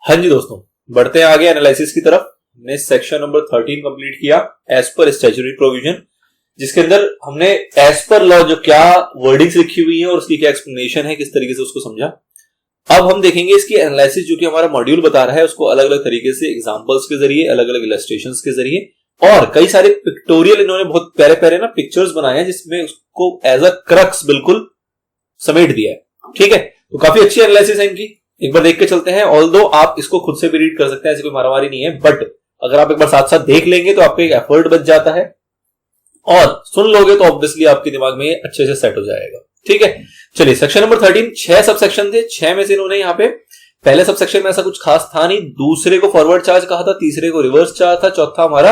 हाँ जी दोस्तों, बढ़ते हैं आगे एनालिसिस की तरफ। हमने सेक्शन नंबर 13 कंप्लीट किया एज पर स्टैट्यूटरी प्रोविजन, जिसके अंदर हमने एज पर लॉ जो क्या वर्डिंग्स लिखी हुई है और उसकी क्या एक्सप्लेनेशन है, किस तरीके से उसको समझा। अब हम देखेंगे इसकी एनालिसिस जो कि हमारा मॉड्यूल बता रहा है, उसको अलग अलग तरीके से एग्जांपल्स के जरिए, अलग अलग इलस्ट्रेशंस के जरिए और कई सारे पिक्टोरियल इन्होंने बहुत प्यारे प्यारे ना पिक्चर्स बनाए हैं जिसमें उसको एज अ क्रक्स बिल्कुल समेट दिया है। ठीक है, तो काफी अच्छी एनालिसिस है इनकी, एक बार देख के चलते हैं। ऑल्दो आप इसको खुद से भी रीड कर सकते हैं, ऐसी कोई मारामारी नहीं है, बट अगर आप एक बार साथ साथ देख लेंगे तो आपका एक एफर्ट बच जाता है और सुन लोगे तो ऑब्वियसली आपके दिमाग में अच्छे से सेट हो जाएगा। ठीक है, चलिए सेक्शन नंबर 13 6 सब सेक्शन थे, 6 में से इन्होंने यहाँ पे पहले सब सेक्शन में ऐसा कुछ खास था नहीं, दूसरे को फॉरवर्ड चार्ज कहा था, तीसरे को रिवर्स चार्ज था, चौथा हमारा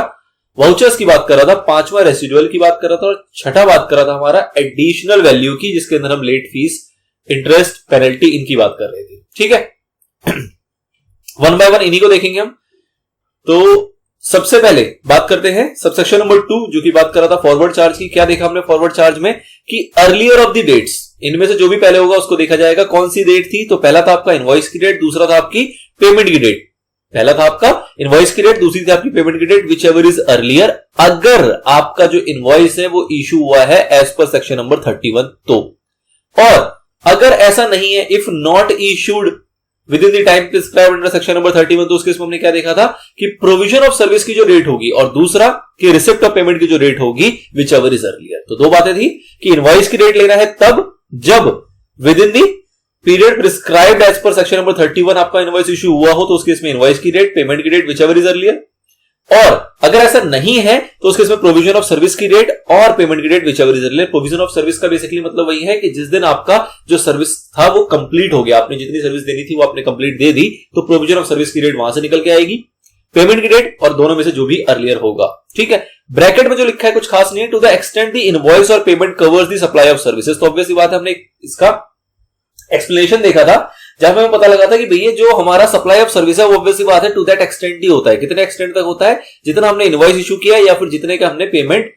वाउचर्स की बात कर रहा था, पांचवा रेसिडुअल की बात कर रहा था और छठा बात कर रहा था हमारा एडिशनल वैल्यू की, जिसके अंदर हम लेट फीस, इंटरेस्ट, पेनल्टी इनकी बात कर रहे थे। ठीक है, वन बाय वन इन्हीं को देखेंगे हम। तो सबसे पहले बात करते हैं सबसेक्शन नंबर 2 जो कि बात कर रहा था फॉरवर्ड चार्ज की। क्या देखा हमने फॉरवर्ड चार्ज में कि अर्लियर ऑफ द डेट्स, इनमें से जो भी पहले होगा उसको देखा जाएगा। कौन सी डेट थी? तो पहला था आपका इनवॉइस की डेट, दूसरा था आपकी पेमेंट की डेट। पहला था आपका इनवॉइस की डेट, दूसरी थी आपकी पेमेंट की date, whichever is earlier, अगर आपका जो इनवॉइस है वो इशू हुआ है एज पर सेक्शन नंबर 31 तो। और अगर ऐसा नहीं है, if not issued within the time prescribed under section number 31, तो उस केस में हमने क्या देखा था कि प्रोविजन ऑफ सर्विस की जो रेट होगी और दूसरा कि रिसिप्ट ऑफ पेमेंट की जो रेट होगी विच एवर इज अर्लियर। तो दो बातें थी कि इनवॉइस की रेट लेना है तब जब within the period prescribed as per section number 31 आपका इनवॉइस इशू हुआ हो, तो उस केस में इनवॉइस की रेट, पेमेंट की rate which ever is earlier. और अगर ऐसा नहीं है तो उसके इसमें प्रोविजन ऑफ सर्विस की रेट और पेमेंट की rate which ever is earlier. Provision of service का बेसिकली मतलब वही है कि जिस दिन आपका जो सर्विस था वो कंप्लीट हो गया, आपने जितनी सर्विस देनी थी वो आपने कंप्लीट दे दी, तो प्रोविजन ऑफ सर्विस की रेट वहां से निकल के आएगी, पेमेंट की रेट और दोनों में से जो भी अर्लियर होगा। ठीक है, ब्रैकेट में जो लिखा है कुछ खास नहीं है, to the extent the invoice और payment covers the supply of services. तो ऑब्वियसली बात है, हमने इसका एक्सप्लेनेशन देखा था जहां हमें पता लगा था कि भैया जो हमारा सप्लाई ऑफ सर्विस है वो ऑब्वियसली बात है टू दैट एक्सटेंट ही होता है। कितने एक्सटेंट तक होता है? जितना हमने इनवॉइस इशू किया है या फिर जितने का हमने पेमेंट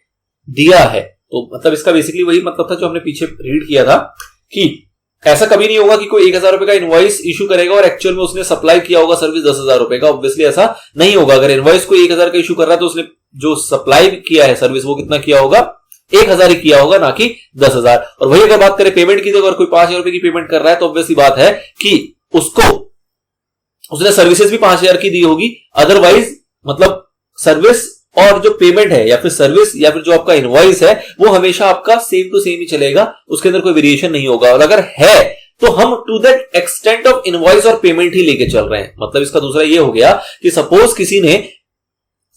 दिया है। तो मतलब इसका बेसिकली वही मतलब था जो हमने पीछे रीड किया था कि ऐसा कभी नहीं होगा कि कोई 1000 रुपए का इनवॉइस इशू करेगा और एक्चुअल में उसने सप्लाई किया होगा सर्विस 10,000 रुपए का। ऑब्वियसली ऐसा नहीं होगा। अगर इनवॉइस को 1000 का इशू कर रहा है तो उसने जो सप्लाई किया है सर्विस वो कितना किया होगा? 1000 ही किया होगा, ना कि 10,000। और वही अगर बात करें पेमेंट की, तो अगर कोई 5,000 रुपए की पेमेंट कर रहा है तो ऑब्वियसली बात है कि उसने सर्विसेज भी 5,000 की दी होगी। अदरवाइज मतलब सर्विस और जो पेमेंट है या फिर सर्विस या फिर जो आपका इनवॉइस है वो हमेशा आपका सेम टू सेम ही चलेगा, उसके अंदर कोई वेरिएशन नहीं होगा। और अगर है तो हम to that extent of invoice और पेमेंट ही लेके चल रहे हैं। मतलब इसका दूसरा ये हो गया कि सपोज किसी ने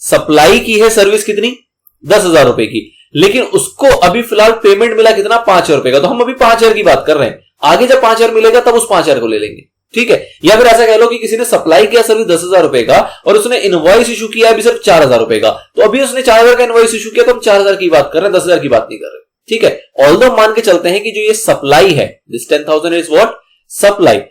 सप्लाई की है सर्विस कितनी? 10,000 रुपए की, लेकिन उसको अभी फिलहाल पेमेंट मिला कितना? 5,000 रुपए का। तो हम अभी 5,000 की बात कर रहे हैं, आगे जब 5,000 मिलेगा तब उस 5,000 को ले लेंगे। ठीक है, या फिर ऐसा कह लो कि किसी ने सप्लाई किया सर्विस 10,000 रुपए का और उसने इनवॉइस इशू किया अभी सिर्फ 4,000 रुपए का, तो अभी उसने 4,000 का इनवॉइस इशू किया तो हम 4,000 की बात कर रहे हैं, 10,000 की बात नहीं कर रहे। ठीक है, ऑल्दो मान के चलते हैं कि जो ये सप्लाई है, दिस 10,000 इज व्हाट? सप्लाई,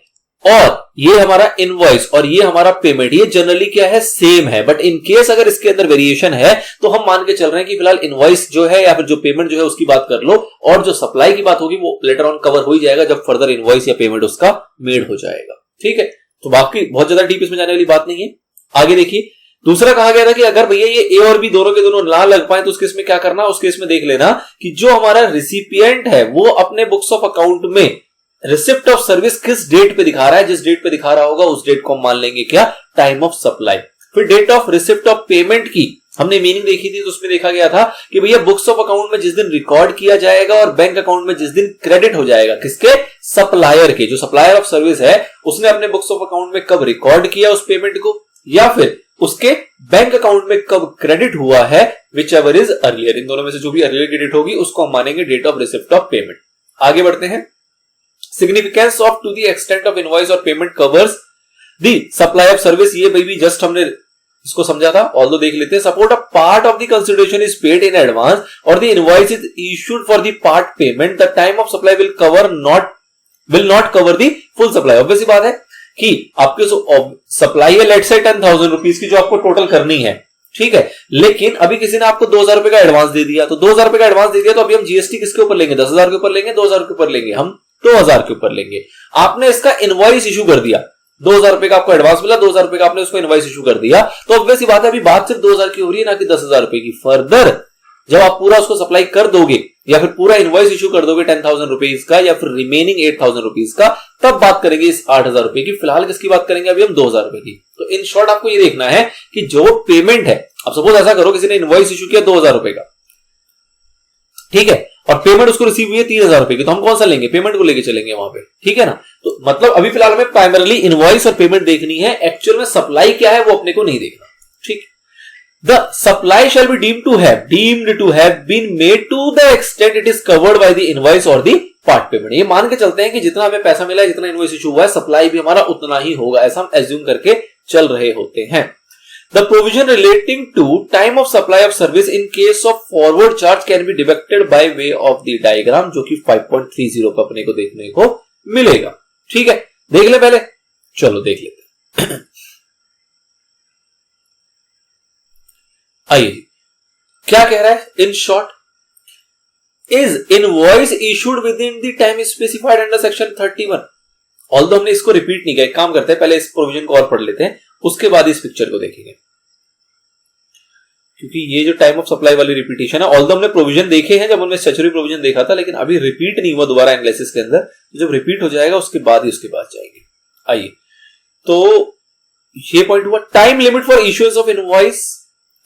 और ये हमारा इनवॉइस और ये हमारा पेमेंट, ये जनरली क्या है? सेम है। बट इन केस अगर इसके अंदर वेरिएशन है तो हम मान के चल रहे हैं कि फिलहाल इनवॉइस जो है या फिर जो पेमेंट जो है उसकी बात कर लो, और जो सप्लाई की बात होगी वो लेटर ऑन कवर हो ही जाएगा जब फर्दर इनवॉइस या पेमेंट उसका मेड हो जाएगा। ठीक है, तो बाकी बहुत ज्यादा डीप इसमें जाने वाली बात नहीं है। आगे देखिए, दूसरा कहा गया था कि अगर भैया ये ए और बी दोनों के दोनों ना लग पाए तो उस केस में क्या करना? उस केस में देख लेना कि जो हमारा रिसिपिएंट है वो अपने बुक्स ऑफ अकाउंट में रिसिप्ट ऑफ सर्विस किस डेट पे दिखा रहा है, जिस डेट पे दिखा रहा होगा उस डेट को हम मान लेंगे क्या? Time of supply. फिर date of receipt of payment की हमने मीनिंग देखी थी, तो उसमें देखा गया था कि भैया बुक्स ऑफ अकाउंट में जिस दिन रिकॉर्ड किया जाएगा और बैंक अकाउंट में जिस दिन क्रेडिट हो जाएगा, किसके? सप्लायर के। जो सप्लायर ऑफ सर्विस है उसने अपने बुक्स ऑफ अकाउंट में कब रिकॉर्ड किया उस पेमेंट को, या फिर उसके बैंक अकाउंट में कब क्रेडिट हुआ है, विच एवर इज अर्लियर। इन दोनों में से जो भी अर्लियर की डेट होगी उसको हम मानेंगे date of receipt of payment. आगे बढ़ते हैं। Significance of to the extent of invoice और payment covers the supply of service, ये भी जस्ट हमने इसको समझा था, ऑल्दो देख लेते हैं। Suppose a part of the consideration is paid in advance और the invoice is issued for the part payment, the time of supply will not cover the full supply. Obviously बात है कि आपकी सप्लाई है let's say 10,000 rupees की जो आपको total करनी है, ठीक है, लेकिन अभी किसी ने आपको 2,000 रुपए का एडवांस दे दिया, तो 2,000 रुपए का एडवांस दे दिया तो अभी हम जीएसटी किसके ऊपर लेंगे? 10,000 के ऊपर लेंगे, 2,000 के ऊपर लेंगे, हम 2,000 के ऊपर लेंगे। आपने इसका इनवॉइस इशू कर दिया, 2000 रुपए का आपको एडवांस मिला, 2000 रुपए का आपने उसको इनवॉइस इशू कर दिया, तो ऑब्वियस सी बात है अभी बात सिर्फ 2000 की हो रही है, ना कि 10,000 रुपए की। फर्दर जब आप पूरा उसको सप्लाई कर दोगे या फिर पूरा इनवॉइस इशू कर दोगे 10,000 रुपीज का या फिर रिमेनिंग 8,000 रुपीज का, तब बात करेंगे इस 8,000 रुपए की। फिलहाल किसकी बात करेंगे अभी हम? 2,000 रुपए की। तो इन शॉर्ट आपको ये देखना है कि जो पेमेंट है, अब सपोज ऐसा करो किसी ने इनवॉइस इशू किया 2,000 रुपए का, ठीक है, और पेमेंट उसको रिसीव हुई है 3,000 रुपए की, तो हम कौन सा लेंगे? पेमेंट को लेके चलेंगे वहां पे, ठीक है ना। तो मतलब अभी फिलहाल हमें प्राइमरली इनवॉइस और पेमेंट देखनी है, एक्चुअल में सप्लाई क्या है वो अपने को नहीं देखना, ठीक। The supply shall be deemed to have been made to the extent it is covered by the invoice or the part payment। ये मान के चलते हैं कि जितना हमें पैसा मिला है, जितना इनवॉइस इशू हुआ है, सप्लाई भी हमारा उतना ही होगा, ऐसा हम एज्यूम करके चल रहे होते हैं। The provision relating to time of supply of service in case of forward charge can be deducted by way of the diagram, जो कि 5.30 पर अपने को देखने को मिलेगा, ठीक है। देख ले पहले, चलो देख लेते हैं। आइए, क्या कह रहा है in short? Is invoice issued within the time specified under section 31। Although हमने इसको रिपीट नहीं किया, एक काम करते हैं पहले इस प्रोविजन को और पढ़ लेते हैं, उसके बाद इस पिक्चर को देखेंगे, क्योंकि ये जो टाइम ऑफ सप्लाई वाली रिपीटेशन है, ऑल्दो हमने प्रोविजन देखे हैं जब उन्होंने स्टैट्यूटरी प्रोविजन देखा था, लेकिन अभी रिपीट नहीं हुआ दोबारा एनालिसिस के अंदर। जब रिपीट हो जाएगा उसके बाद ही उसके बाद जाएंगे। आइए, तो ये पॉइंट हुआ time limit for issuance of invoice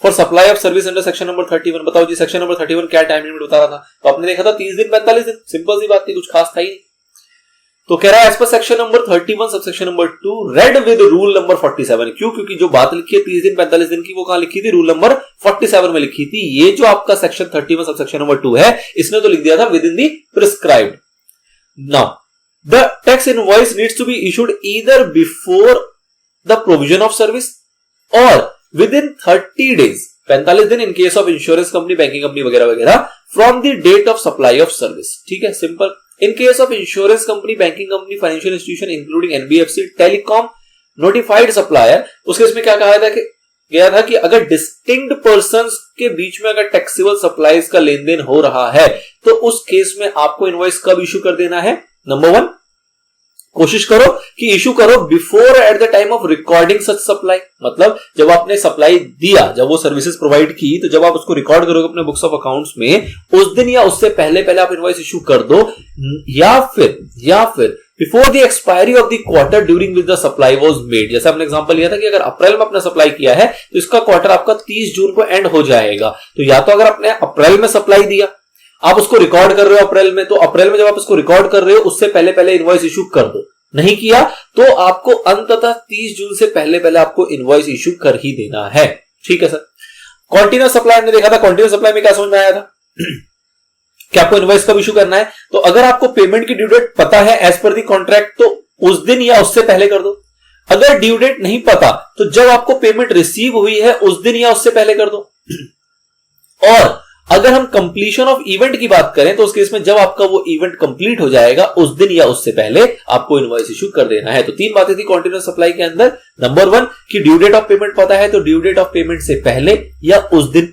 for supply of service under section number 31। बताओ जी, सेक्शन नंबर 31 क्या टाइम लिमिट बता रहा था? तो आपने देखा था 30 दिन 45 दिन, सिंपल सी बात थी, कुछ खास था ही नहीं। तो कह रहा है as per section number 31 sub section number 2 read with rule number 47। क्यों? क्योंकि जो बात लिखी है 30 दिन 45 दिन की, वो कहां लिखी थी? रूल नंबर 47 में लिखी थी। ये जो आपका सेक्शन 31 सब सेक्शन नंबर 2 है, इसने तो लिख दिया था within the prescribed. Now the tax invoice needs to be issued either before the provision of service और विद इन 30 डेज, 45 दिन in case of insurance company, banking company वगैरह वगैरह, from the date of supply of service. ठीक है, simple. In case of insurance company, banking company, financial institution including NBFC, telecom, notified supplier, उसके इसमें क्या कहा गया था कि अगर डिस्टिंक्ट पर्संस के बीच में अगर टैक्सेबल सप्लाईज का लेन देन हो रहा है, तो उस केस में आपको इनवॉइस कब इशू कर देना है? नंबर 1, कोशिश करो कि इशू करो before at the time of recording such supply. मतलब जब आपने सप्लाई दिया, जब वो सर्विसेज प्रोवाइड की, तो जब आप उसको रिकॉर्ड करोगे अपने बुक्स ऑफ अकाउंट्स में, उस दिन या उससे पहले आप इनवॉइस इशू कर दो, या फिर before the expiry of the quarter during which the supply was made. जैसे हमने एग्जांपल लिया था कि अगर अप्रैल में अपना सप्लाई किया है तो इसका क्वार्टर आपका 30 जून को एंड हो जाएगा। तो या तो अगर आपने अप्रैल में सप्लाई दिया, आप उसको रिकॉर्ड कर रहे हो अप्रैल में, तो अप्रैल में जब आप उसको रिकॉर्ड कर रहे हो उससे पहले इनवॉइस इशू कर दो। नहीं किया तो आपको अंततः 30 जून से पहले आपको इनवॉइस इशू कर ही देना है। ठीक है सर। कॉन्टिन्यूअस सप्लाई हमने देखा था, कॉन्टिन्यूअस सप्लाई में क्या समझ में आया था कि आपको इनवॉइस कब इशू करना है? तो अगर आपको पेमेंट की ड्यू डेट पता है एज पर द कॉन्ट्रैक्ट, तो उस दिन या उससे पहले कर दो। अगर ड्यू डेट नहीं पता तो जब आपको पेमेंट रिसीव हुई है उस दिन या उससे पहले कर दो। और अगर हम कंप्लीशन ऑफ इवेंट की बात करें तो उस केस में जब आपका वो इवेंट कंप्लीट हो जाएगा उस दिन या उससे पहले आपको इनवॉइस इशू कर देना है। तो 3 बातें थी कॉन्टिन्यूअस सप्लाई के अंदर। नंबर 1 कि ड्यू डेट ऑफ पेमेंट पता है तो ड्यू डेट ऑफ पेमेंट से पहले या उस दिन।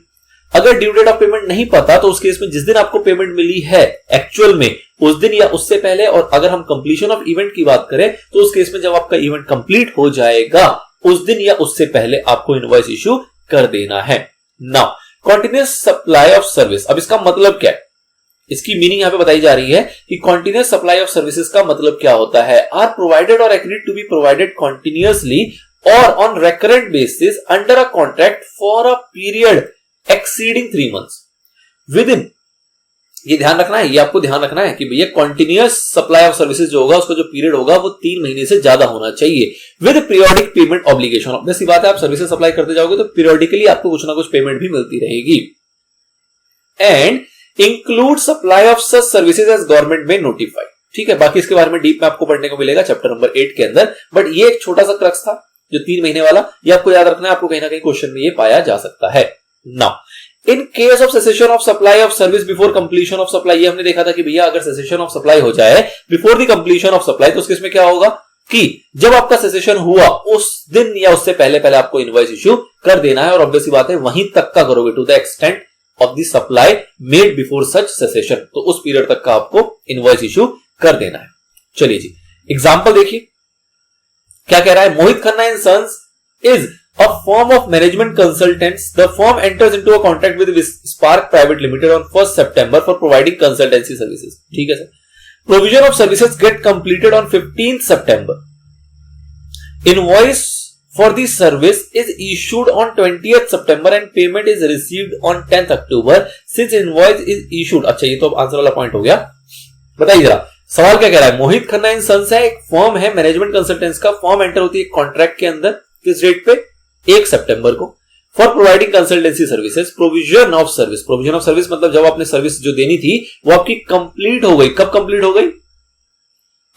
अगर ड्यू डेट ऑफ पेमेंट नहीं पता तो उस केस में जिस दिन आपको पेमेंट मिली है एक्चुअल में उस दिन या उससे पहले। और अगर हम कंप्लीशन ऑफ इवेंट की बात करें तो उस केस में जब आपका इवेंट कंप्लीट हो जाएगा उस दिन या उससे पहले आपको इनवॉइस इशू कर देना है। Now continuous supply of service, अब इसका मतलब क्या है? इसकी मीनिंग यहां पे बताई जा रही है कि कॉन्टिन्यूअस सप्लाई ऑफ सर्विसेज का मतलब क्या होता है? आर प्रोवाइडेड और agreed to be provided continuously और on recurrent basis under a contract for a period exceeding 3 months within. ये ध्यान रखना है, ये आपको ध्यान रखना है कि भैया कॉन्टिन्यूअस सप्लाई ऑफ सर्विसेज जो होगा उसका जो पीरियड होगा वो 3 महीने से ज्यादा होना चाहिए with periodic payment obligation. Obvious सी बात है, आप सर्विसेज सप्लाई करते जाओगे तो पीरियोडिकली आपको कुछ ना कुछ पेमेंट भी मिलती रहेगी। And include supply of such services as government में नोटिफाइड। ठीक है, बाकी इसके बारे में डीप में आपको पढ़ने को मिलेगा चैप्टर नंबर 8 के अंदर। बट ये एक छोटा सा क्रक्स था जो 3 महीने वाला, ये आपको याद रखना है, आपको कहीं ना कहीं क्वेश्चन में ये पाया जा सकता है। Now in case of cessation of supply of service before completion of supply, ये हमने देखा था कि भैया अगर सेसेशन ऑफ सप्लाई हो जाए before the completion of supply तो उस केस में क्या होगा कि जब आपका सेसेशन हुआ उस दिन या उससे पहले आपको इनवॉइस इशू कर देना है। और ऑब्वियस सी बात है वहीं तक का करोगे, to the extent of the supply made before such cessation, तो उस पीरियड तक का आपको इनवॉइस इशू कर देना है। चलिए जी, एग्जांपल देखिए। क्या कह रहा है? Mohit Khanna and sons is a firm of management consultants. The firm enters into a contract with Spark Private Limited on 1st September for providing consultancy services. ठीक है sir. Provision of services get completed on 15th September. Invoice for the service is issued on 20th September and payment is received on 10th October. Since invoice is issued, अच्छा ये तो answer वाला point हो गया. बताइए जरा सवाल क्या कह रहा है? मोहित खन्ना एंड सन्स है, एक फर्म है मैनेजमेंट कंसल्टेंट्स का. फर्म एंटर होती है कॉन्ट्रैक्ट के अंदर किस डेट पे? 1 सितंबर को. For providing consultancy services. Provision of service. Provision of service मतलब जब आपने सर्विस जो देनी थी वो आपकी कंप्लीट हो गई. कब कंप्लीट हो गई?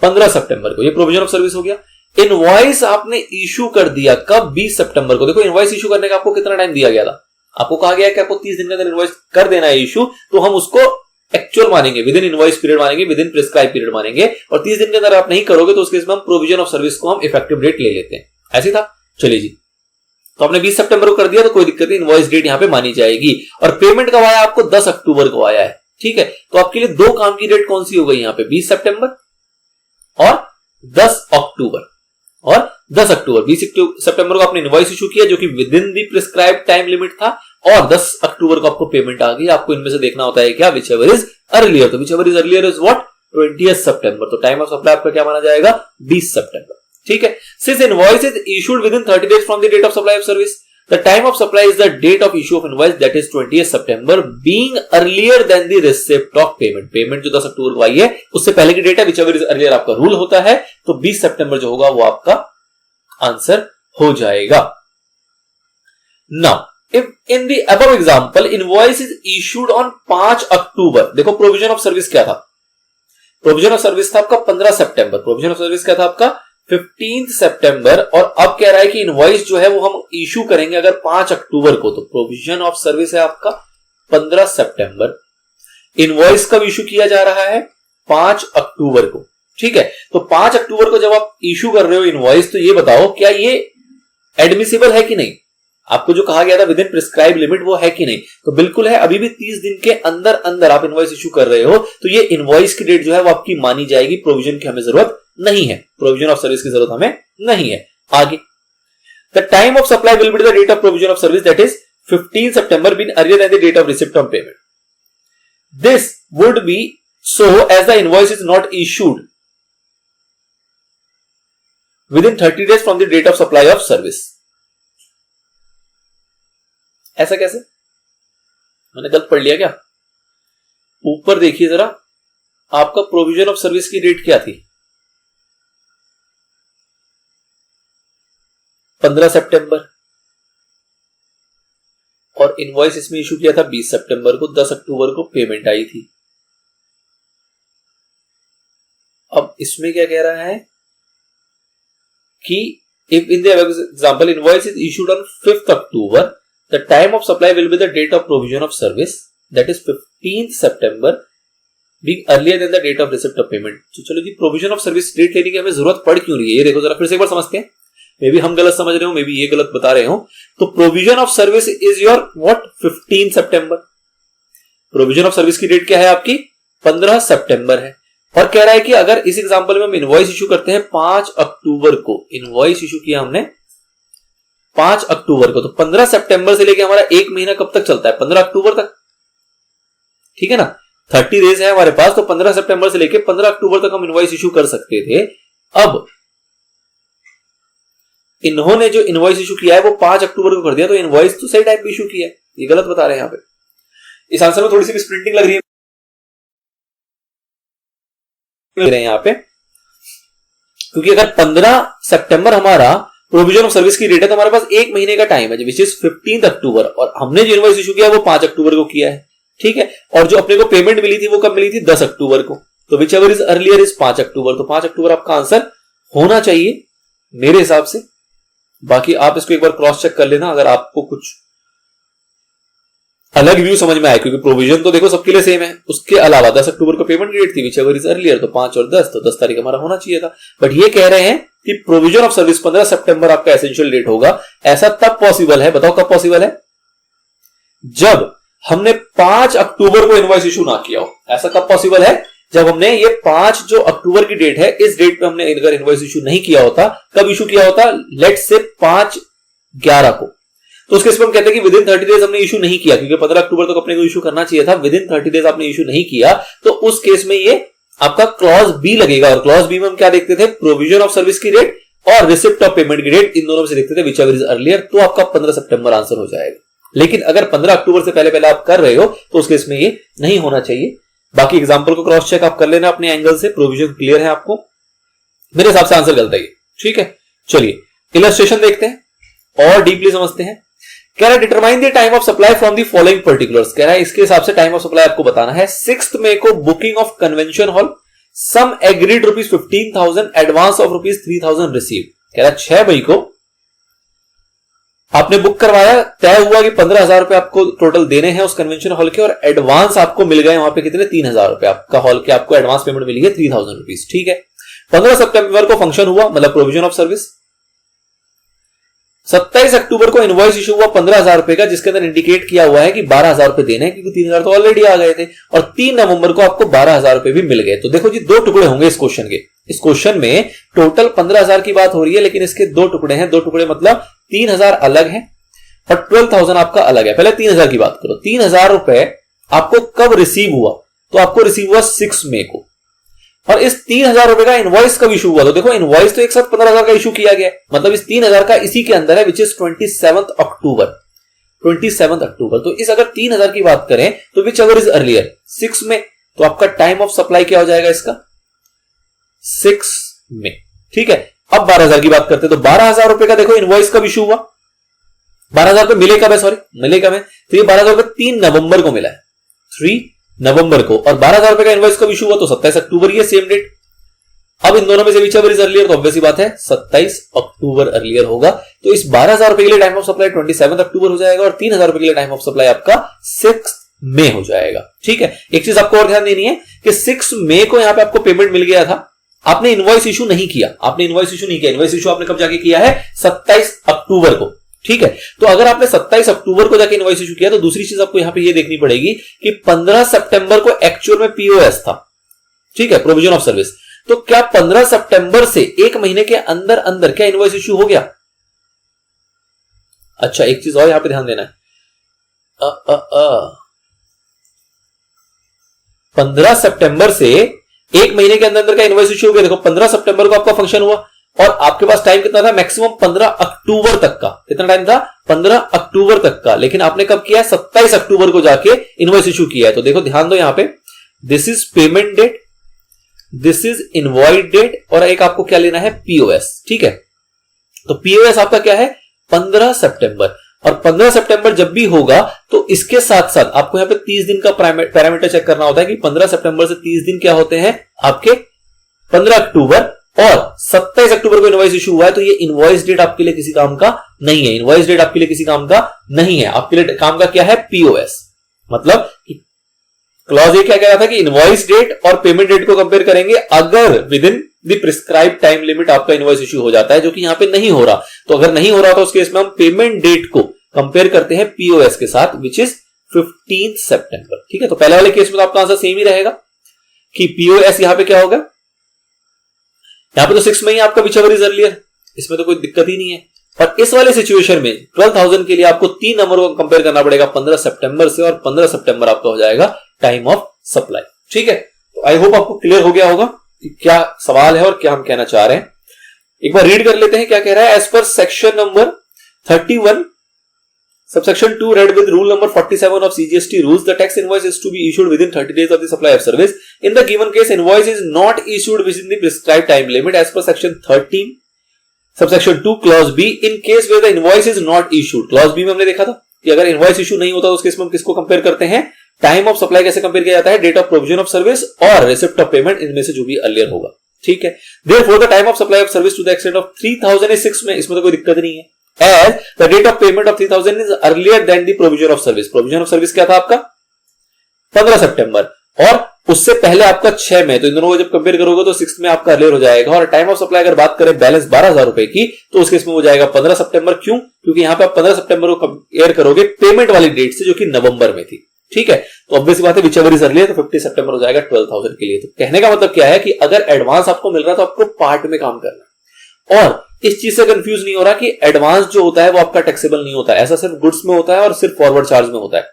15 सितंबर को. ये प्रोविजन ऑफ सर्विस हो गया. इनवॉइस आपने इशू कर दिया कब? 20 सितंबर को. देखो इनवॉइस इशू करने का आपको कितना टाइम दिया गया था? आपको कहा गया कि आपको 30 दिन के अंदर इनवॉइस कर देना है इशू, तो हम उसको एक्चुअल मानेंगे, विद इन इनवॉइस पीरियड मानेंगे, विद इन प्रिस्क्राइब पीरियड मानेंगे. और 30 दिन के अंदर आप नहीं करोगे तो उसके इसमें हम प्रोविजन ऑफ सर्विस को हम इफेक्टिव डेट ले लेते हैं. ऐसे था. चलिए जी, तो आपने 20 सितंबर को कर दिया तो कोई दिक्कत नहीं, इनवॉइस डेट यहां पे मानी जाएगी. और पेमेंट कब आया आपको? 10 अक्टूबर को आया है. ठीक है, तो आपके लिए दो काम की डेट कौन सी हो गई यहां पे? 20 सितंबर और 10 अक्टूबर. और 10 अक्टूबर 20 सितंबर को आपने इनवॉइस इशू किया जो कि with in the prescribe time limit था, और 10 अक्टूबर को आपको पेमेंट आ गई. आपको इनमें से देखना होता है क्या? Whichever is earlier. तो whichever is earlier is what? 20th सितंबर. तो टाइम ऑफ सप्लाई आपका क्या माना जाएगा? 20 सितंबर. ठीक है. Since invoice is issued within 30 days from the date of supply of service, the time of supply is the date of issue of invoice, that is 20th September, being earlier than the receipt of payment. Payment जो 10 अक्टूबर को आई है उससे पहले की date है, whichever is earlier आपका rule होता है. तो 20 सितंबर जो होगा वो आपका आंसर हो जाएगा. Now, if in the above example invoice is issued on 5 अक्टूबर, देखो प्रोविजन ऑफ सर्विस क्या था? प्रोविजन ऑफ सर्विस था आपका 15 सितंबर. प्रोविजन ऑफ सर्विस क्या था आपका? 15 सितंबर. और अब कह रहा है कि इनवॉइस जो है वो हम इशू करेंगे अगर 5 अक्टूबर को. तो प्रोविजन ऑफ सर्विस है आपका 15 सितंबर. इनवॉइस कब इशू किया जा रहा है? 5 अक्टूबर को. ठीक है, तो 5 अक्टूबर को जब आप इशू कर रहे हो इनवॉइस, तो ये बताओ क्या ये एडमिसिबल है कि नहीं? आपको जो कहा गया था विद इन प्रिस्क्राइब लिमिट वो है कि नहीं? तो बिल्कुल है. अभी भी 30 दिन के अंदर अंदर आप इनवॉइस इशू कर रहे हो तो ये इनवॉइस की डेट जो है वो आपकी मानी जाएगी. प्रोविजन की हमें जरूरत नहीं है, प्रोविजन ऑफ सर्विस की जरूरत हमें नहीं है. आगे, the time of supply will be the date of provision of service, that is 15 सितंबर, been earlier than the date of receipt of payment. This would be so as the invoice is not issued within 30 days from the date of supply of service. ऐसा कैसे? मैंने गलत पढ़ लिया क्या? ऊपर देखिए जरा, आपका प्रोविजन ऑफ सर्विस की डेट क्या थी? 15 सितंबर. और इनवॉइस इसमें इशू किया था 20 सितंबर को. 10 अक्टूबर को पेमेंट आई थी. अब इसमें क्या कह रहा है कि if in the example invoice is issued on 5th October, the time of supply will be the date of provision of service, that is 15th September, being earlier than the date of receipt of payment. तो चलो जी, provision of service date लेने की हमें जरूरत पड़ क्यों रही है? ये देखो जरा फिर से एक बार समझते हैं. मे बी हम गलत समझ रहे हो, मे बी ये गलत बता रहे हो. तो provision of service is your what? 15 September. Provision of service की डेट क्या है आपकी? 15 सितंबर है. और कह रहा है कि अगर इस एग्जांपल में हम इनवॉइस इशू करते हैं 5 अक्टूबर को, इनवॉइस इशू किया हमने 5 अक्टूबर को, तो 15 सितंबर से लेके हमारा एक महीना कब तक चलता है? 15 अक्टूबर तक. ठीक है ना, 30 डेज है हमारे पास. तो 15 सितंबर से लेके 15 अक्टूबर तक हम इनवॉइस इशू कर सकते थे. अब इन्होंने जो इनवॉइस इशू किया है वो 5 अक्टूबर को कर दिया, तो इनवॉइस तो सही टाइप इशू किया है. ये गलत बता रहे हैं यहां पे. इस आंसर में थोड़ी सी स्प्रिंटिंग लग रही है यहां पे, क्योंकि अगर 15 सितंबर हमारा प्रोविजन ऑफ सर्विस की डेट है तो हमारे पास एक महीने का टाइम है, विच इज 15 अक्टूबर. और हमने जो इनवॉइस इशू किया वो 5 अक्टूबर को किया है. ठीक है, और जो अपने को पेमेंट मिली थी वो कब मिली थी? 10 अक्टूबर को. तो whichever is earlier is 5 अक्टूबर. तो 5 अक्टूबर आपका आंसर होना चाहिए मेरे हिसाब से. बाकी आप इसको एक बार क्रॉस चेक कर लेना अगर आपको कुछ अलग व्यू समझ में आए, क्योंकि प्रोविजन तो देखो सबके लिए सेम है. उसके अलावा 10 अक्टूबर को पेमेंट डेट थी, विच एवर इज अर्लियर. तो 5 और 10, तो 10 तारीख हमारा होना चाहिए था. बट ये कह रहे हैं कि प्रोविजन ऑफ सर्विस 15 सितंबर आपका एसेंशियल डेट होगा. ऐसा तब पॉसिबल है, बताओ कब पॉसिबल है? जब हमने 5 अक्टूबर को इनवॉइस इशू ना किया हो. ऐसा कब पॉसिबल है? जब हमने ये 5 जो अक्टूबर की डेट है, इस डेट पे हमने अगर इनवॉइस इशू नहीं किया होता, कब इशू किया होता, लेट से 5/11 को, तो उसके इसमें हम कहते हैं कि विद इन 30 डेज हमने इशू नहीं किया, क्योंकि 15 अक्टूबर तक अपने को इशू करना चाहिए था, विद इन 30 डेज आपने इशू नहीं किया, तो उस केस में ये आपका क्लॉज बी लगेगा। और क्लॉज बी में हम क्या देखते थे, प्रोविजन ऑफ सर्विस की डेट और रिसिप्ट ऑफ पेमेंट की डेट, इन दोनों में से देखते थे विच एवर इज अर्लियर, तो आपका 15 सितंबर आंसर हो जाएगा। लेकिन अगर 15 अक्टूबर से पहले पहले आप कर रहे हो तो उस केस में ये नहीं होना चाहिए। बाकी एग्जांपल को क्रॉस चेक आप कर लेना अपने एंगल से, प्रोविजन क्लियर है आपको, मेरे हिसाब से आंसर गलत है ये, ठीक है। चलिए इलस्ट्रेशन देखते हैं और डीपली समझते हैं। कह रहा है determine the time of supply from the following particulars, कह रहा है इसके हिसाब से टाइम ऑफ सप्लाई आपको बताना है। 6 मई को booking of convention hall, sum agreed ₹15,000, advance of ₹3,000 receive. कह रहा है 6 मई को आपने बुक करवाया, तय हुआ कि 15,000 रुपए आपको टोटल देने हैं उस कन्वेंशन हॉल के, और एडवांस आपको मिल गए वहां पे कितने, 3,000 रुपए आपका हॉल के आपको एडवांस पेमेंट मिली है, 3,000 रुपीज, ठीक है। 15 सितंबर को फंक्शन हुआ, मतलब प्रोविजन ऑफ सर्विस। 27 अक्टूबर को इनवॉइस इशू हुआ 15,000 रुपए का, जिसके अंदर इंडिकेट किया हुआ है कि 12,000 रुपए देने हैं, क्योंकि 3,000 तो ऑलरेडी आ गए थे, और 3 नवंबर को आपको 12,000 रुपए भी मिल गए। तो देखो जी 2 टुकड़े होंगे इस क्वेश्चन के। इस क्वेश्चन में टोटल 15,000 की बात हो रही है, लेकिन इसके 2 टुकड़े हैं। 2 टुकड़े मतलब 3,000 अलग है और 12,000 आपका अलग है। पहले 3,000 की बात करो। 3,000 रुपए आपको कब रिसीव हुआ, तो आपको रिसीव हुआ 6 मई को, और इस 3,000 रुपए का इनवॉइस कब इशू हुआ, तो देखो इनवॉइस तो एक साथ 15,000 का इशू किया गया, मतलब इस 3,000 का इसी के अंदर है, विच इज 27 अक्टूबर। 27 अक्टूबर, तो इस अगर 3,000 की बात करें तो विच एवर इज अर्लियर, 6 में, तो आपका टाइम ऑफ सप्लाई क्या हो जाएगा इसका, 6 में, ठीक है। अब 12,000 की बात करते हैं, तो 12,000 रुपए का देखो इनवॉइस कब इशू हुआ, 12,000 रुपए मिले कब है, सॉरी मिले कब है, तो ये 12,000 रुपए 3 नवंबर को मिला है, 3 नवंबर को, और 12,000 रुपए का इनवॉइस कब इशू हुआ, तो 27 अक्टूबर, ये सेम डेट। अब इन दोनों में से व्हिचएवर इज अर्लियर, तो ऑब्वियस सी बात है 27 अक्टूबर अर्लियर होगा। तो इस 12,000 रुपए के लिए टाइम ऑफ सप्लाई 27 अक्टूबर हो जाएगा, और 3,000 रुपए के लिए टाइम ऑफ सप्लाई आपका 6 मई हो जाएगा, ठीक है। एक चीज आपको और ध्यान देनी है कि 6 मई को यहां पे आपको पेमेंट मिल गया था, आपने इनवॉइस इशू नहीं किया, इनवॉइस इशू आपने कब जाके किया है, 27 अक्टूबर को, ठीक है। तो अगर आपने 27 अक्टूबर को जाके इनवॉइस इशू किया, तो दूसरी चीज आपको यहां पे ये देखनी पड़ेगी कि 15 सितंबर को एक्चुअल में पीओएस था, ठीक है, प्रोविजन ऑफ सर्विस। तो क्या 15 सितंबर से 1 महीने के अंदर अंदर क्या इनवॉइस इशू हो गया? अच्छा एक चीज और यहां पे ध्यान देना है, 15 सितंबर से 1 महीने के अंदर अंदर का इनवॉइस इशू हो गया। देखो 15 सितंबर को आपका फंक्शन हुआ, और आपके पास टाइम कितना था, मैक्सिमम 15 अक्टूबर तक का। कितना टाइम था, 15 अक्टूबर तक का, लेकिन आपने कब किया, 27 अक्टूबर को जाके इनवॉइस इशू किया है। तो देखो ध्यान दो यहां पे, this is payment date, this is invoice date, और एक आपको क्या लेना है, पीओएस, ठीक है। तो पीओएस आपका क्या है, 15 सितंबर, और 15 सितंबर जब भी होगा तो इसके साथ साथ आपको यहां पे 30 दिन का पैरामीटर चेक करना होता है कि 15 सितंबर से 30 दिन क्या होते हैं आपके, 15 अक्टूबर और 27 अक्टूबर को इनवॉइस इशू हुआ है, तो ये इनवॉइस डेट आपके लिए किसी काम का नहीं है, इनवॉइस डेट आपके लिए किसी काम का नहीं है, आपके लिए काम का क्या है, पीओएस। मतलब क्लॉज ये क्या कह रहा था कि इनवॉइस डेट और पेमेंट डेट को कंपेयर करेंगे अगर with in the prescribe time limit आपका इनवॉइस इशू हो जाता है, जो कि यहां पे नहीं हो रहा। तो अगर नहीं हो रहा तो उस केस में हम पेमेंट डेट को कंपेयर करते हैं पीओएस के साथ, विच इज 15 सितंबर, ठीक है। तो पहले वाले केस में तो आपका आंसर सेम ही रहेगा कि पीओएस यहां पे क्या होगा, यहां पे तो 6 मई आपका व्हिचएवर इज अर्लियर, इसमें तो कोई दिक्कत ही नहीं है। और इस वाले सिचुएशन में 12,000 के लिए आपको 3 नंबर को कंपेयर करना पड़ेगा 15 सितंबर से, और 15 सितंबर आपका हो जाएगा टाइम ऑफ सप्लाई, ठीक है। तो आई होप आपको क्लियर हो गया होगा कि क्या सवाल है और क्या हम कहना चाह रहे हैं। एक बार रीड कर लेते हैं क्या कह रहा है। As per section number 31 subsection 2 read with rule number 47 of CGST rules, the tax invoice is to be issued within 30 days of the supply of service. In the given case, invoice is not issued within the prescribed time limit as per section 13 subsection 2 clause B. In case where the invoice is not issued, clause B में हमने देखा था कि अगर invoice issue नहीं होता तो उस केस में हम किसको कंपेयर करते हैं, टाइम ऑफ सप्लाई कैसे कंपेयर किया जाता है, date of provision of service और रिसिप्ट ऑफ पेमेंट, इनमें से जो भी अर्लियर होगा, ठीक है। Therefore, the time of supply of service to the extent of 3,000 is 6 में, इसमें तो कोई दिक्कत नहीं है। As the date of payment of 3,000 is earlier than the provision of service. Provision of service क्या था आपका 15 सितंबर, और उससे पहले आपका 6 में, तो इन दोनों को जब कंपेयर करोगे तो 6 में आपका अर्लियर हो जाएगा। और टाइम ऑफ सप्लाई अगर बात करें बैलेंस 12,000 रुपए की, तो उस केस में हो जाएगा 15 सितंबर। क्यों? क्योंकि यहां पे आप 15 सितंबर को कंपेयर करोगे पेमेंट वाली डेट से, जो कि नवंबर में थी, ठीक है, तो ऑब्वियसली बात है व्हिचएवर इज अर्लियर, तो 50 सितंबर हो जाएगा 12,000 के लिए। तो कहने का मतलब क्या है कि अगर एडवांस आपको मिल रहा है तो आपको पार्ट में काम करना है। और इस चीज से कंफ्यूज नहीं हो रहा कि एडवांस जो होता है वो आपका टैक्सेबल नहीं होता है, ऐसा सिर्फ गुड्स में होता है और सिर्फ फॉरवर्ड चार्ज में होता है।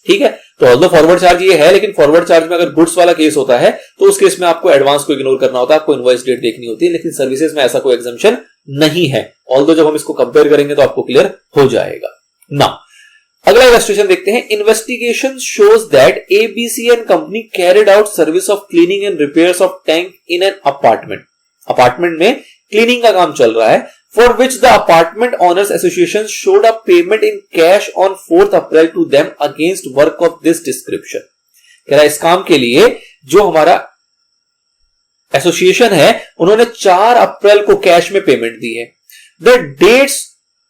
ठीक है, तो ऑल्दो फॉरवर्ड चार्ज ये है, लेकिन फॉरवर्ड चार्ज में अगर गुड्स वाला केस होता है तो उस केस में आपको एडवांस को इग्नोर करना होता है, आपको इनवॉइस डेट देखनी होती है, लेकिन सर्विसेज में ऐसा कोई एग्जम्पशन नहीं है। ऑल्दो जब हम इसको कंपेयर करेंगे तो आपको क्लियर हो जाएगा ना। अगला इलस्ट्रेशन देखते हैं। Investigation shows that ABC and company carried out service of cleaning and repairs of tank in an apartment. Apartment में क्लीनिंग का काम चल रहा है, for which the apartment owners association showed a payment in cash on 4th April to them against work of this description। कह रहा है इस काम के लिए जो हमारा एसोसिएशन है उन्होंने 4 अप्रैल को कैश में पेमेंट दी है। The dates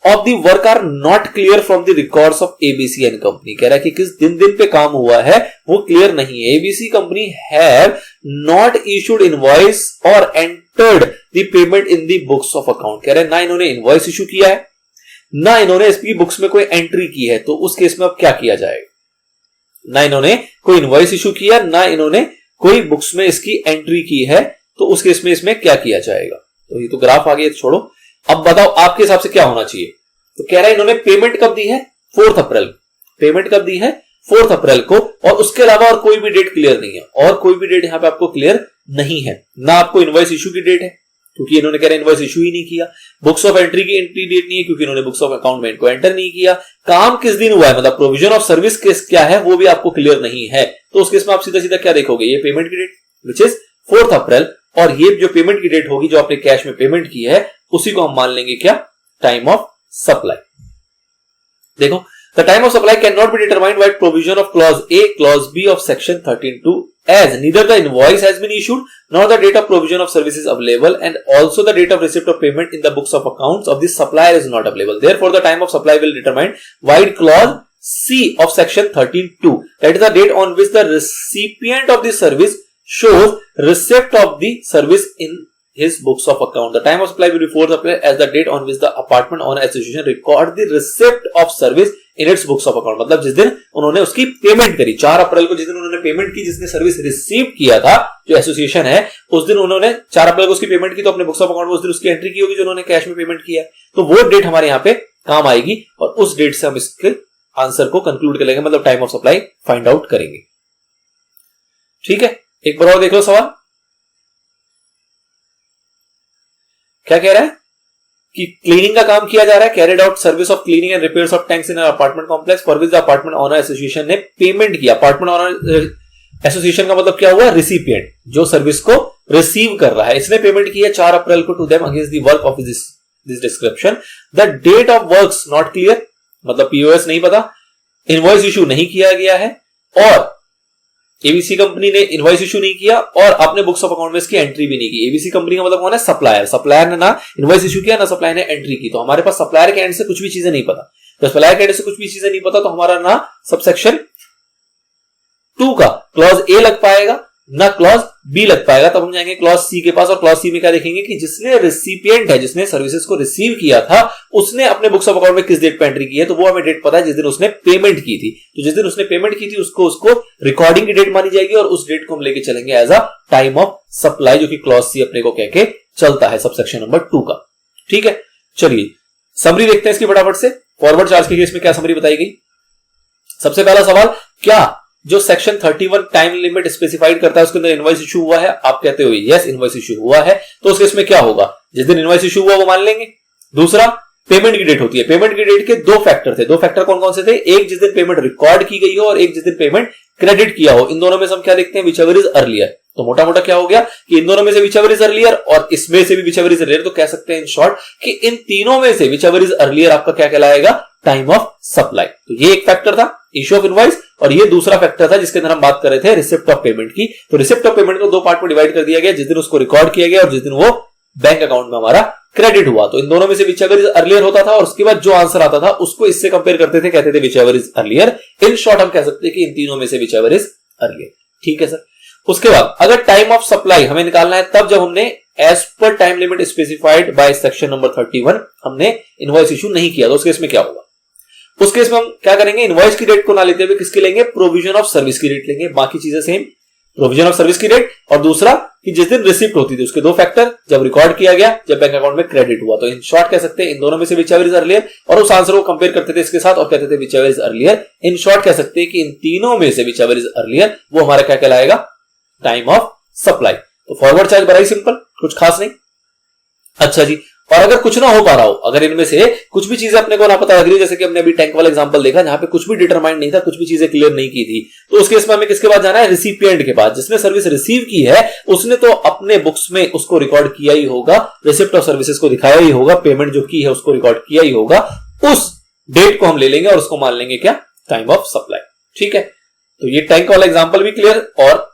of the work are not clear from the records of ABC and company। कह रहा है कि किस दिन पे काम हुआ है वो क्लियर नहीं है। ABC company have not issued invoice or entered the payment in the books of account। कह रहे हैं ना इन्होंने इनवॉइस इशू किया है ना इन्होंने इसकी बुक्स में कोई एंट्री की है, तो उस केस में अब क्या किया जाएगा। ना इन्होंने कोई इनवॉइस इशू किया ना इन्होंने कोई बुक्स में इसकी एंट्री की है, तो उस केस में इसमें क्या किया जाएगा। तो ये तो ग्राफ आ गया, छोड़ो। अब बताओ आपके हिसाब से क्या होना चाहिए। तो कह रहा है इन्होंने पेमेंट कब दी है 4 अप्रैल। पेमेंट कब दी है 4 अप्रैल को, और उसके अलावा और कोई भी डेट क्लियर नहीं है, और कोई भी डेट यहां पे आपको क्लियर नहीं है। ना आपको इनवॉइस इशू की डेट है क्योंकि इन्होंने कह रहे हैं इनवॉइस इशू ही नहीं किया। बुक्स ऑफ एंट्री की एंट्री डेट नहीं है क्योंकि इन्होंने बुक्स ऑफ अकाउंट में इनको एंटर नहीं किया। काम किस दिन हुआ है, मतलब प्रोविजन ऑफ सर्विस केस क्या है वो भी आपको क्लियर नहीं है। तो उस केस में आप सीधा सीधा क्या देखोगे, ये पेमेंट की डेट विच इज 4 अप्रैल, और ये जो पेमेंट की डेट होगी जो आपने कैश में पेमेंट की है उसी को हम मान लेंगे क्या, टाइम ऑफ सप्लाई। देखो, the time of supply cannot be determined by provision of clause A, clause B of section 13(2), as neither the invoice has been issued nor the date of provision of services available, and also the date of receipt of payment in the books of accounts of the supplier is not available. Therefore, the time of supply will determine by clause C of section 13(2), that is the date on which the recipient of the service shows receipt of the service in his books of account. The time of supply will be 4th April as the date on which the apartment owner association record the receipt of service in its books of account। मतलब जिस दिन उन्होंने उसकी payment करी, 4 अप्रैल को जिस दिन उन्होंने पेमेंट की, जिसने सर्विस रिसीव किया था जो एसोसिएशन है, उस दिन उन्होंने 4 अप्रैल को उसकी पेमेंट की, तो अपने बुक्स ऑफ अकाउंट में उस दिन उसकी एंट्री की होगी जो उन्होंने कैश में पेमेंट किया है। तो वो डेट हमारे यहाँ पे काम आएगी और उस डेट से हम इसके आंसर को कंक्लूड कर लेंगे, मतलब time of supply find out करेंगे। ठीक है, एक बार और देख लो सवाल क्या कह रहा है कि क्लीनिंग का काम किया जा रहा है, carried out service of cleaning and repairs of tanks in apartment complex for which the apartment owner association ने पेमेंट किया। अपार्टमेंट ओनर एसोसिएशन का मतलब क्या हुआ, रिसिपिएंट, जो सर्विस को रिसीव कर रहा है, इसने पेमेंट की है 4 अप्रैल को to them against the work of this description. The date of works not clear, मतलब पीओएस नहीं पता, इनवॉइस इशू नहीं किया गया है, और एबीसी कंपनी ने इनवॉइस इशू नहीं किया और आपने बुक्स ऑफ अकाउंट में इसकी एंट्री भी नहीं की। एबीसी कंपनी का मतलब कौन है, सप्लायर। सप्लायर ने ना इनवॉइस इशू किया ना सप्लायर ने एंट्री की, तो हमारे पास सप्लायर के एंड से कुछ भी चीजें नहीं पता। तो सप्लायर के एंड से कुछ भी चीजें नहीं पता तो हमारा ना सबसेक्शन 2 का क्लॉज ए लग पाएगा ना क्लॉज बी लग पाएगा। तब हम जाएंगे क्लॉज सी के पास, और क्लॉज सी में क्या देखेंगे कि जिसने रिसिपिएंट है, जिसने सर्विसेज को रिसीव किया था, उसने अपने बुक्स ऑफ अकाउंट में किस डेट पे एंट्री की है, तो वो हमें डेट पता है जिस दिन उसने पेमेंट की थी। तो जिस दिन उसने पेमेंट की थी उसको रिकॉर्डिंग की डेट मानी जाएगी और उस डेट को हम लेके चलेंगे as a time of supply, जो कि क्लॉज सी अपने को कह के चलता है सबसेक्शन नंबर 2 का। ठीक है, चलिए समरी देखते हैं इसकी फटाफट से। फॉरवर्ड चार्ज के केस में क्या समरी बताई गई। सबसे पहला सवाल, क्या जो सेक्शन 31 टाइम लिमिट स्पेसिफाइड करता है उसके अंदर इनवॉइस इशू हुआ है। आप कहते हो यस इनवॉइस इशू हुआ है, तो उस केस में क्या होगा, जिस दिन इनवॉइस इशू हुआ वो मान लेंगे। दूसरा, पेमेंट की डेट होती है। पेमेंट की डेट के 2 फैक्टर थे। 2 फैक्टर कौन कौन से थे, एक जिस दिन पेमेंट रिकॉर्ड की गई हो और एक जिस दिन पेमेंट क्रेडिट किया हो। इन दोनों में से हम क्या देखते हैं, व्हिचएवर इज अर्लियर। तो मोटा मोटा क्या हो गया कि इन दोनों में से व्हिचएवर इज अर्लियर और इसमें से भी व्हिचएवर इज अर्लियर। तो कह सकते हैं इन शॉर्ट कि इन तीनों में से व्हिचएवर इज अर्लियर आपका क्या कहलाएगा, टाइम ऑफ सप्लाई। तो ये एक फैक्टर था इश्यू ऑफ इनवॉइस, और ये दूसरा फैक्टर था जिसके अंदर हम बात कर रहे थे रिसिप्ट ऑफ पेमेंट की। तो रिसिप्ट ऑफ पेमेंट को 2 पार्ट में डिवाइड कर दिया गया, जिस दिन उसको रिकॉर्ड किया गया और जिस दिन वो बैंक अकाउंट में हमारा क्रेडिट हुआ। तो इन दोनों में से व्हिचएवर इज अर्लियर होता था और उसके बाद जो आंसर आता था उसको इससे कंपेयर करते थे, कहते थे whichever is earlier. In short हम कह सकते हैं कि इन तीनों में से व्हिचएवर इज अर्लियर। ठीक है सर। उसके बाद अगर टाइम ऑफ सप्लाई हमें निकालना है तब जब हमने as per time limit specified by section number 31 हमने इनवॉइस इशू नहीं किया, तो उस केस में क्या होगा। उस केस में हम क्या करेंगे, इनवॉइस की रेट को ना लेते हुए किसकी लेंगे, प्रोविजन ऑफ सर्विस की रेट लेंगे। बाकी चीजें सेम, प्रोविजन ऑफ सर्विस की रेट और दूसरा कि जिस दिन रिसिप्ट होती थी उसके दो फैक्टर, जब रिकॉर्ड किया गया, जब बैंक अकाउंट में क्रेडिट हुआ। तो इन शॉर्ट कह सकते हैं इन दोनों में से व्हिचएवर इज अर्लियर, और उस आंसर को कंपेयर करते थे इसके साथ और कहते थे whichever is earlier. In short कह सकते हैं कि इन तीनों में से व्हिचएवर इज अर्लियर वो हमारा क्या कहलाएगा, टाइम ऑफ सप्लाई। तो फॉरवर्ड चार्ज बड़ा ही सिंपल, कुछ खास नहीं। अच्छा जी, और अगर कुछ ना हो पा रहा हो, अगर इनमें से कुछ भी चीजें अपने को ना पता लग रही है, जैसे कि हमने अभी टैंक वाला एग्जांपल देखा जहां पे कुछ भी डिटरमाइंड नहीं था, कुछ भी चीजें क्लियर नहीं की थी, तो उस केस में हमें किसके पास जाना है, रिसिपिएंट के पास। जिसने सर्विस रिसीव की है उसने तो अपने बुक्स में उसको रिकॉर्ड किया ही होगा, रिसिप्ट ऑफ सर्विसेज को दिखाया ही होगा, पेमेंट जो की है उसको रिकॉर्ड किया ही होगा। उस डेट को हम ले लेंगे और उसको मान लेंगे क्या, टाइम ऑफ सप्लाई। ठीक है, तो ये टैंक वाला एग्जांपल भी क्लियर और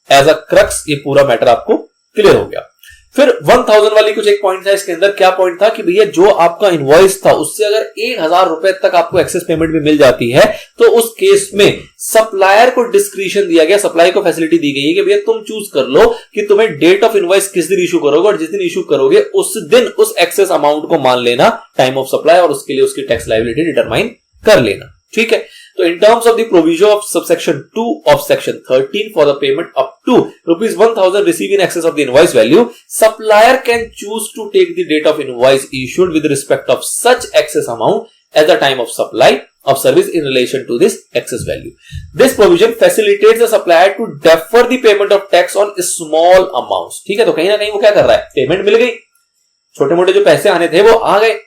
एज अ क्रक्स ये पूरा मैटर आपको क्लियर हो गया। फिर 1000 वाली कुछ एक पॉइंट था इसके अंदर। क्या पॉइंट था कि भैया जो आपका इनवॉइस था उससे अगर 1000 रुपए तक आपको एक्सेस पेमेंट भी मिल जाती है तो उस केस में सप्लायर को डिस्क्रिशन दिया गया, सप्लाई को फैसिलिटी दी गई है कि भैया तुम चूज कर लो कि तुम्हें डेट ऑफ इनवॉइस किस दिन इशू करोगे, और जिस दिन इशू करोगे उस दिन उस एक्सेस अमाउंट को मान लेना टाइम ऑफ सप्लाई, और उसके लिए उसकी टैक्स लायबिलिटी डिटरमाइन कर लेना। ठीक है, तो in terms of the provision of subsection 2 of section 13 for the payment up to rupees 1000 received in excess of the invoice value, supplier can choose to take the date of invoice issued with respect of such excess amount as the time of supply of service in relation to this excess value. This provision facilitates the supplier to defer the payment of tax on small amounts. ठीक है, तो कहीं ना कहीं वो क्या कर रहा है, पेमेंट मिल गई, छोटे मोटे जो पैसे आने थे वो आ गए।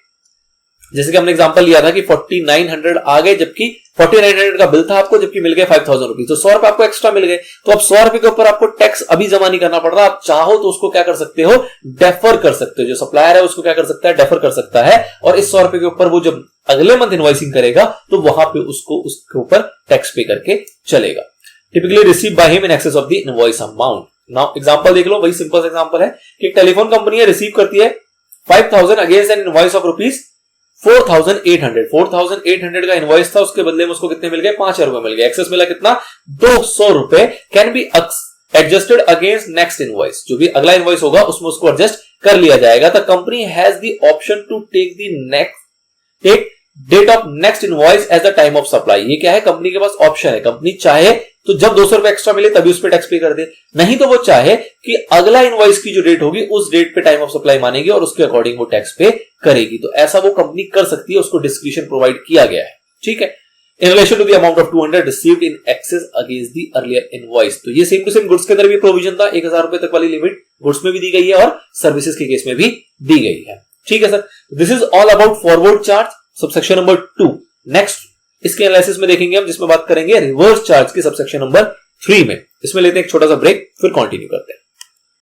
जैसे कि हमने एग्जांपल लिया था कि 4900 आ गए, जबकि 4900 का बिल था आपको, जबकि मिल गए 5000 रुपीज, तो 100 रुपए आपको एक्स्ट्रा मिल गए। तो अब 100 रुपए के ऊपर आपको टैक्स अभी जमा नहीं करना पड़ रहा, आप चाहो तो उसको क्या कर सकते हो, डेफर कर सकते हो। जो सप्लायर है उसको क्या कर सकता है, डेफर कर सकता है, और इस 100 रुपए के ऊपर वो जब अगले मंथ इनवॉइसिंग करेगा तो वहां पे उसको उसके ऊपर टैक्स पे करके चलेगा। Typically receive by him in excess of the invoice amount. Now example देख लो, वही सिंपल एग्जांपल है कि टेलीफोन कंपनी है, रिसीव करती है 5000 against an invoice of rupees 4800 का इनवॉइस था, उसके बदले में उसको कितने मिल गए, 5000 रुपए मिल गए। एक्सेस मिला कितना, 200 रुपए। Can be adjusted against next invoice, जो भी अगला इनवॉइस होगा उसमें उसको एडजस्ट कर लिया जाएगा। The company has the option to take date of next invoice as the time of supply. ये क्या है, कंपनी के पास ऑप्शन है, कंपनी चाहे तो जब 200 रुपए एक्स्ट्रा मिले तभी उस पर टैक्स पे कर दे, नहीं तो वो चाहे कि अगला इनवॉइस की जो डेट होगी उस डेट पे टाइम ऑफ सप्लाई मानेगी और उसके अकॉर्डिंग वो टैक्स पे करेगी। तो ऐसा वो कंपनी कर सकती है, उसको डिस्क्रिशन प्रोवाइड किया गया है। ठीक है, in relation to the amount of 200 received in excess against the earlier invoice. तो ये सेम टू सेम गुड्स के अंदर भी प्रोविजन था, 1000 रुपए तक वाली लिमिट गुड्स में भी दी गई है और सर्विसेज के केस में भी दी गई है। ठीक है sir, this is all about forward charge subsection number 2। Next इसके एनालिसिस में देखेंगे हम, जिसमें बात करेंगे रिवर्स चार्ज की सबसेक्शन नंबर 3 में। इसमें लेते हैं एक छोटा सा ब्रेक, फिर कंटिन्यू करते हैं।